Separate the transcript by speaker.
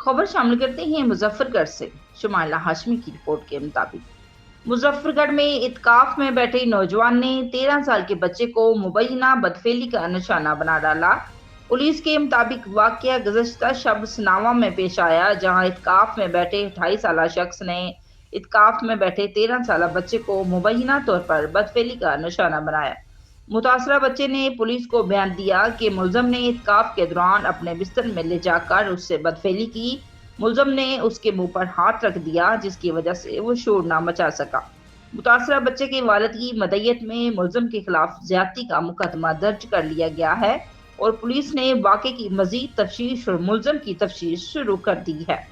Speaker 1: खबर शामिल करते हैं मुजफ्फरगढ़ से। शुमाइला हाशमी की रिपोर्ट के मुताबिक मुजफ्फरगढ़ में इत्काफ में बैठे नौजवान ने 13 साल के बच्चे को मुबैना बदफेली का निशाना बना डाला। पुलिस के मुताबिक वाकया गुज़श्ता शब सनावा में पेश आया, जहां इत्काफ में बैठे 28 साल शख्स ने इत्काफ में बैठे 13 साल बच्चे को मुबैना तौर पर बदफेली का निशाना बनाया। मुतासरा बच्चे ने पुलिस को बयान दिया कि मुलजम ने इत्काफ के दौरान अपने बिस्तर में ले जाकर उससे बदफेली की। मुलजम ने उसके मुंह पर हाथ रख दिया, जिसकी वजह से वो शोर ना मचा सका। मुतासरा बच्चे के वालिद की मदयत में मुलजम के खिलाफ ज्यादती का मुकदमा दर्ज कर लिया गया है और पुलिस ने वाक़े की मजीद तफ्तीश और मुलजम की तफ्तीश शुरू कर दी है।